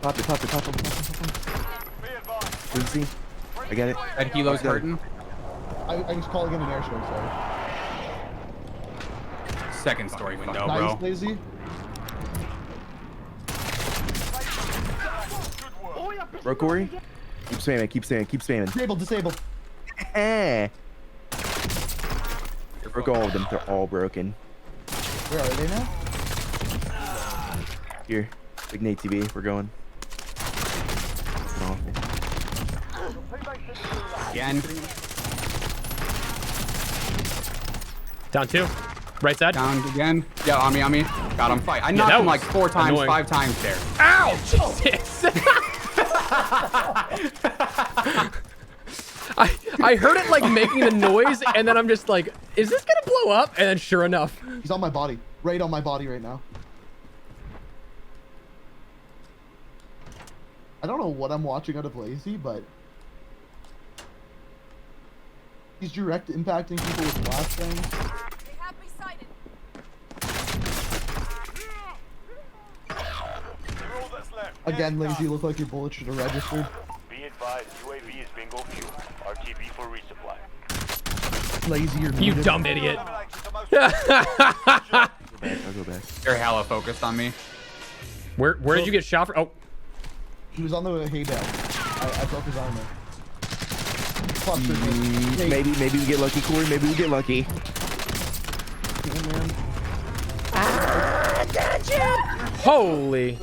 Pop it. Lucy, I get it. Red Kilo's hurting. I was calling in an airstrike, sorry. Second story window, Nice, bro. Lazy. Bro, Corey. Keep spamming. Disabled. Eh. Broke all of them. They're all broken. Where are they now? Here. Big Nate TV. We're going. Oh. Again. Down 2. Right side. Down again. Yeah, on me. Got him. Fight. I knocked him like 4 times, annoying. 5 times there. Ow! Jesus! I heard it like making the noise, and then I'm just like, is this gonna blow up? And then sure enough. He's on my body. Right on my body right now. I don't know what I'm watching out of Lazy, but he's direct impacting people with flashbangs. They have me sighted. Again, Lazy, look like your bullet should have registered. Be advised, UAV is bingo fuel. RTB for resupply. Lazy, you're You muted. dumb idiot. I'll go back. They're hella focused on me. Where did you get shot from? Oh, He was on the hay bale. I broke his armor. Clustered me. Hey, Maybe we get lucky, Corey. Maybe we get lucky. man. holy.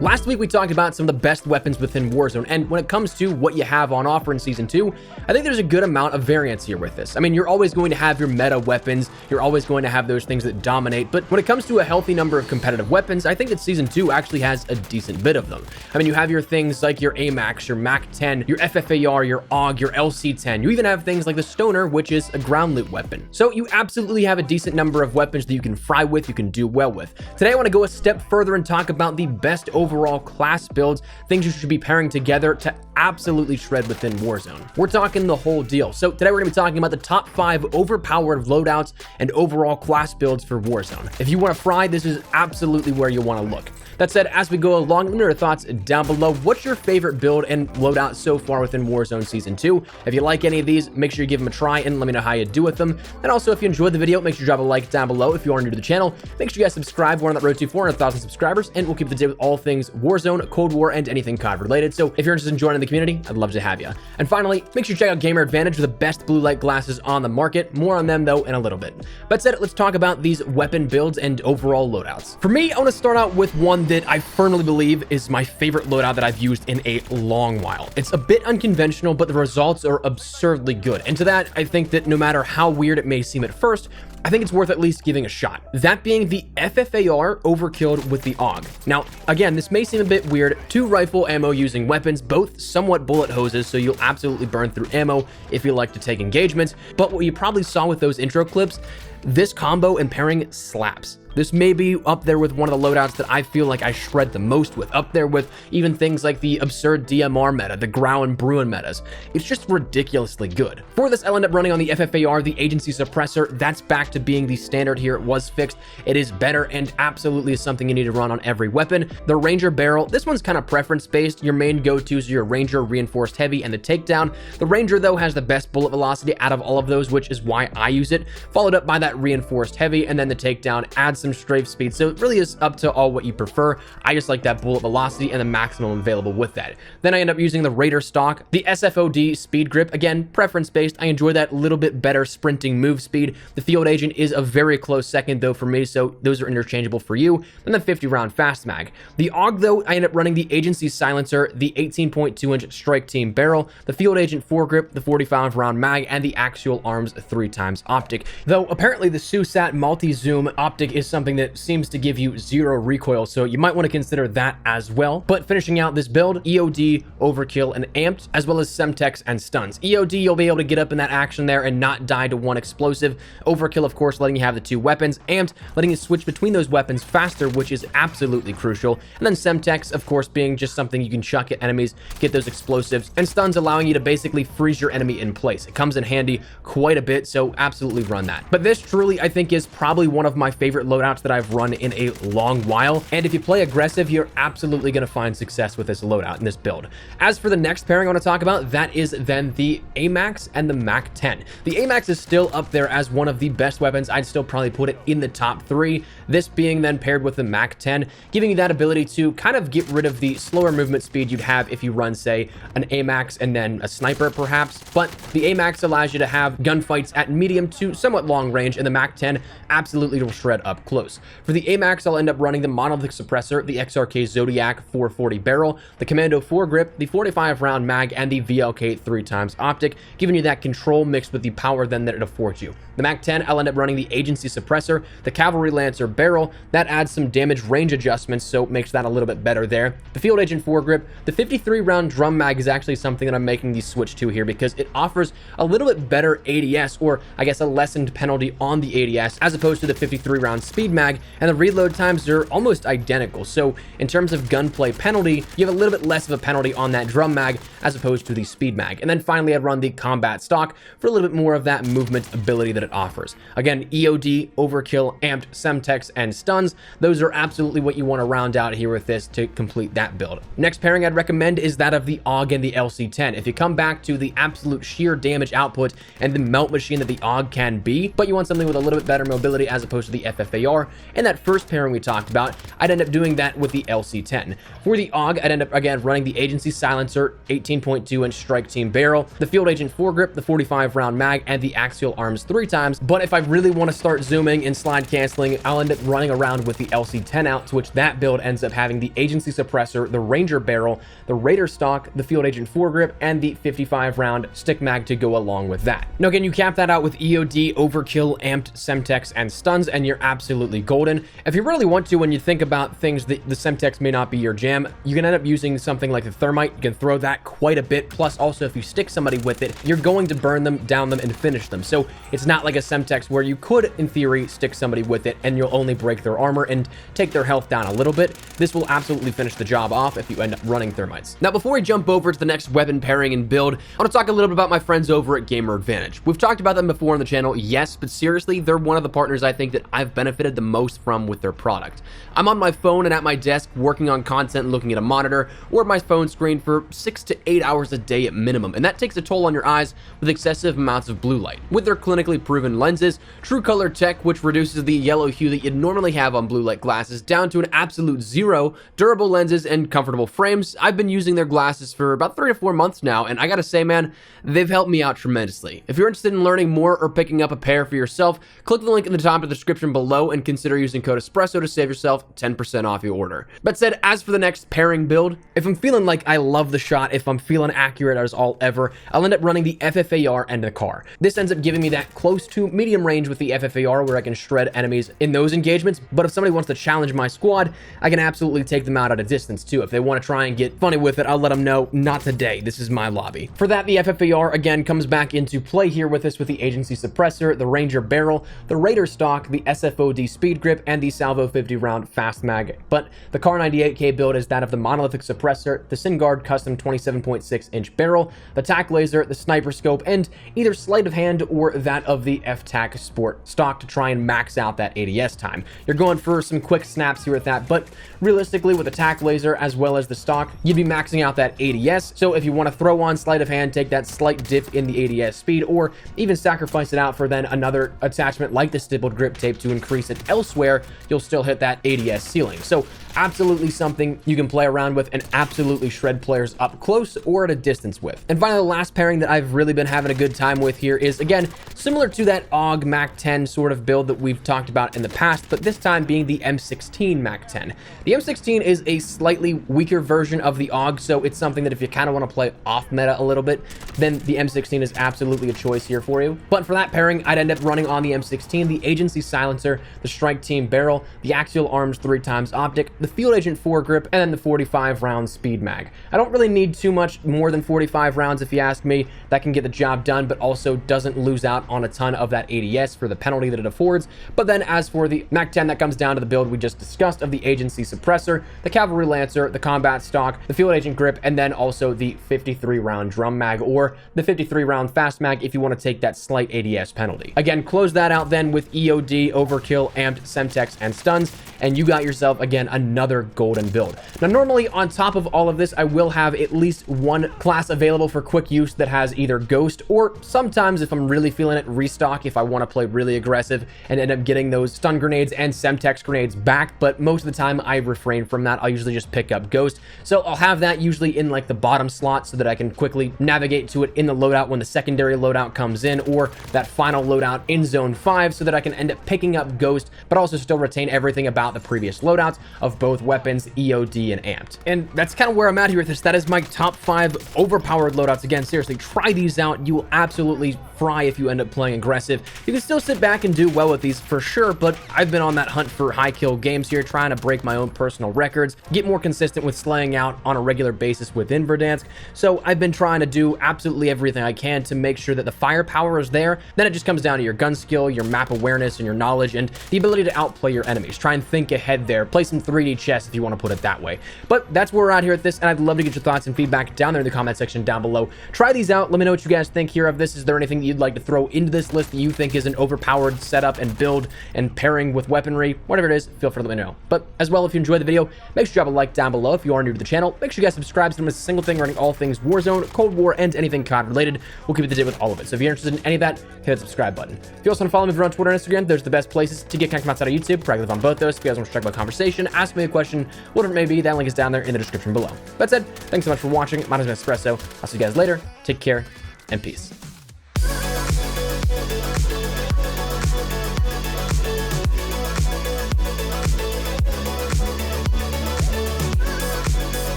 Last week we talked about some of the best weapons within Warzone, and when it comes to what you have on offer in Season 2, I think there's a good amount of variance here with this. I mean, you're always going to have your meta weapons, you're always going to have those things that dominate, but when it comes to a healthy number of competitive weapons, I think that Season 2 actually has a decent bit of them. I mean, you have your things like your AMAX, your MAC-10, your FFAR, your AUG, your LC-10. You even have things like the Stoner, which is a ground loot weapon. So you absolutely have a decent number of weapons that you can fry with, you can do well with. Today I want to go a step further and talk about the best overall class builds, things you should be pairing together to absolutely shred within Warzone. We're talking the whole deal. So today we're going to be talking about the top 5 overpowered loadouts and overall class builds for Warzone. If you want to fry, this is absolutely where you want to look. That said, as we go along, let me know your thoughts down below. What's your favorite build and loadout so far within Warzone Season 2? If you like any of these, make sure you give them a try and let me know how you do with them. And also, if you enjoyed the video, make sure you drop a like down below. If you are new to the channel, make sure you guys subscribe. We're on that road to 400,000 subscribers, and we'll keep the day with all things Warzone, Cold War, and anything COD related. So if you're interested in joining the community, I'd love to have you. And finally, make sure you check out Gamer Advantage with the best blue light glasses on the market. More on them, though, in a little bit. That said, let's talk about these weapon builds and overall loadouts. For me, I want to start out with one that I firmly believe is my favorite loadout that I've used in a long while. It's a bit unconventional, but the results are absurdly good. And to that, I think that no matter how weird it may seem at first, I think it's worth at least giving a shot. That being the FFAR overkilled with the AUG. Now, again, this may seem a bit weird. 2 rifle ammo using weapons, both somewhat bullet hoses, so you'll absolutely burn through ammo if you like to take engagements. But what you probably saw with those intro clips, this combo and pairing slaps. This may be up there with one of the loadouts that I feel like I shred the most with, up there with even things like the absurd DMR meta, the Grau and Bruin metas. It's just ridiculously good. For this, I'll end up running on the FFAR, the agency suppressor. That's back to being the standard here. It was fixed. It is better and absolutely is something you need to run on every weapon. The Ranger barrel, this one's kind of preference-based. Your main go-tos are your Ranger, Reinforced Heavy, and the Takedown. The Ranger, though, has the best bullet velocity out of all of those, which is why I use it, followed up by that Reinforced Heavy, and then the Takedown adds some strafe speed, so it really is up to all what you prefer. I just like that bullet velocity and the maximum available with that. Then I end up using the Raider stock, the SFOD speed grip, again, preference based. I enjoy that little bit better sprinting move speed. The Field Agent is a very close second though for me, so those are interchangeable for you. And the 50 round fast mag. The AUG though, I end up running the agency silencer, the 18.2 inch strike team barrel, the Field Agent foregrip, the 45 round mag, and the axial arms 3x optic. Though apparently apparently the SUSAT multi-zoom optic is something that seems to give you 0 recoil, so you might want to consider that as well. But finishing out this build, EOD, Overkill, and Amped, as well as Semtex and Stuns. EOD, you'll be able to get up in that action there and not die to one explosive. Overkill, of course, letting you have the 2 weapons. Amped, letting you switch between those weapons faster, which is absolutely crucial. And then Semtex, of course, being just something you can chuck at enemies, get those explosives. And Stuns allowing you to basically freeze your enemy in place. It comes in handy quite a bit, so absolutely run that. But this truly, I think, is probably one of my favorite loadouts that I've run in a long while. And if you play aggressive, you're absolutely going to find success with this loadout in this build. As for the next pairing I want to talk about, that is then the AMAX and the MAC-10. The AMAX is still up there as one of the best weapons. I'd still probably put it in the top 3. This being then paired with the MAC-10, giving you that ability to kind of get rid of the slower movement speed you'd have if you run, say, an AMAX and then a sniper perhaps. But the AMAX allows you to have gunfights at medium to somewhat long range, and the MAC-10 absolutely will shred up close. For the AMAX, I'll end up running the monolithic suppressor, the XRK Zodiac 440 barrel, the Commando foregrip, the 45 round mag, and the VLK 3x optic, giving you that control mixed with the power then that it affords you. The MAC-10, I'll end up running the agency suppressor, the Cavalry Lancer barrel, that adds some damage range adjustments, so makes that a little bit better there. The Field Agent foregrip, the 53 round drum mag is actually something that I'm making the switch to here because it offers a little bit better ADS, or I guess a lessened penalty on the ADS, as opposed to the 53 round speed mag, and the reload times are almost identical. So in terms of gunplay penalty, you have a little bit less of a penalty on that drum mag as opposed to the speed mag. And then finally, I'd run the combat stock for a little bit more of that movement ability that it offers. Again, EOD, Overkill, Amped, Semtex, and Stuns, those are absolutely what you want to round out here with this to complete that build. Next pairing I'd recommend is that of the AUG and the LC-10. If you come back to the absolute sheer damage output and the melt machine that the AUG can be, but you want something with a little bit better mobility as opposed to the FFAR, and that first pairing we talked about, I'd end up doing that with the LC-10. For the AUG, I'd end up again running the agency silencer, 18.2 inch strike team barrel, the field agent foregrip, the 45 round mag, and the axial arms 3x. But if I really want to start zooming and slide canceling, I'll end up running around with the LC-10 out, to which that build ends up having the agency suppressor, the ranger barrel, the raider stock, the field agent foregrip, and the 55 round stick mag to go along with that. Now again, you cap that out with EOD, Overkill, Amped, Semtex, and Stuns, and you're absolutely golden. If you really want to, when you think about things that the Semtex may not be your jam, you can end up using something like the thermite. You can throw that quite a bit. Plus also, if you stick somebody with it, you're going to burn them, down them, and finish them. So it's not like a Semtex where you could, in theory, stick somebody with it and you'll only break their armor and take their health down a little bit. This will absolutely finish the job off if you end up running thermites. Now, before we jump over to the next weapon pairing and build, I want to talk a little bit about my friends over at Gamer Advantage. We've talked about them before on the channel, yes, but seriously, they're one of the partners I think that I've benefited the most from with their product. I'm on my phone and at my desk working on content and looking at a monitor or my phone screen for 6 to 8 hours a day at minimum, and that takes a toll on your eyes with excessive amounts of blue light. With their clinically proven lenses, True Color Tech, which reduces the yellow hue that you'd normally have on blue light glasses down to an absolute 0, durable lenses, and comfortable frames, I've been using their glasses for about 3 to 4 months now, and I gotta say, man, they've helped me out tremendously. If you're interested in learning more or picking up a pair for yourself, click the link in the top of the description below and consider using code ESPRESSO to save yourself 10% off your order. That said, as for the next pairing build, if I'm feeling like I love the shot, if I'm feeling accurate as all ever, I'll end up running the FFAR and the car. This ends up giving me that close to medium range with the FFAR where I can shred enemies in those engagements, but if somebody wants to challenge my squad, I can absolutely take them out at a distance too. If they want to try and get funny with it, I'll let them know, not today, this is my lobby. For that, the FFAR again comes back into play here with us with the agency suppressor, the ranger barrel, the raider stock, the SFOD speed grip, and the salvo 50 round fast mag. But the Car 98K build is that of the monolithic suppressor, the SynGuard custom 27.6 inch barrel, the tac laser, the sniper scope, and either sleight of hand or that of the FTAC Sport stock to try and max out that ADS time. You're going for some quick snaps here with that, but realistically with the tac laser as well as the stock, you'd be maxing out that ADS. So if you want to throw on sleight of hand, take that slight dip in the ADS speed, or even sacrifice it out for then another attachment like the stippled grip tape to increase it elsewhere, you'll still hit that ADS ceiling. So absolutely something you can play around with and absolutely shred players up close or at a distance with. And finally, the last pairing that I've really been having a good time with here is, again, similar to that AUG MAC-10 sort of build that we've talked about in the past, but this time being the M16 MAC-10. The M16 is a slightly weaker version of the AUG, so it's something that if you kind of want to play off meta a little bit, then the M16 is absolutely a choice here for you. But for that pairing, I'd end up running focusing on the M16, the agency silencer, the strike team barrel, the axial arms 3x optic, the field agent foregrip, and then the 45 round speed mag. I don't really need too much more than 45 rounds if you ask me. That can get the job done, but also doesn't lose out on a ton of that ADS for the penalty that it affords. But then as for the MAC-10, that comes down to the build we just discussed of the agency suppressor, the cavalry lancer, the combat stock, the field agent grip, and then also the 53 round drum mag, or the 53 round fast mag if you want to take that slight ADS penalty. Again, close that out then with EOD, overkill, amped, semtex, and stuns, and you got yourself, again, another golden build. Now, normally on top of all of this, I will have at least one class available for quick use that has either ghost, or sometimes if I'm really feeling it, restock if I want to play really aggressive and end up getting those stun grenades and semtex grenades back. But most of the time I refrain from that. I'll usually just pick up ghost. So I'll have that usually in like the bottom slot so that I can quickly navigate to it in the loadout when the secondary loadout comes in, or that final loadout in zone 5, so that I can end up picking up ghost, but also still retain everything about the previous loadouts of both weapons, EOD and amped. And that's kind of where I'm at here with this. That is my top 5 overpowered loadouts. Again, seriously, try these out. You will absolutely fry if you end up playing aggressive. You can still sit back and do well with these for sure, but I've been on that hunt for high kill games here, trying to break my own personal records, get more consistent with slaying out on a regular basis within Verdansk. So I've been trying to do absolutely everything I can to make sure that the firepower is there. Then it just comes down to your gun skill, your map awareness, and your knowledge, and the ability to outplay your enemies. Try and think ahead there. Play some 3D chess if you want to put it that way. But that's where we're at here with this, and I'd love to get your thoughts and feedback down there in the comment section down below. Try these out. Let me know what you guys think here of this. Is there anything that you'd like to throw into this list that you think is an overpowered setup and build and pairing with weaponry? Whatever it is, feel free to let me know. But as well, if you enjoyed the video, make sure you drop a like down below. If you are new to the channel, make sure you guys subscribe so you don't miss a single thing regarding all things Warzone, Cold War, and anything COD related. We'll keep you up to date with all of it. So if you're interested in any of that, hit that subscribe button. If you also want to follow me over on Twitter and Instagram, there's the best places to get connected outside of YouTube. Probably live on both those. If you guys want to strike about conversation, ask me a question, whatever it may be, that link is down there in the description below. That said, thanks so much for watching. My name is Espresso. I'll see you guys later. Take care and peace.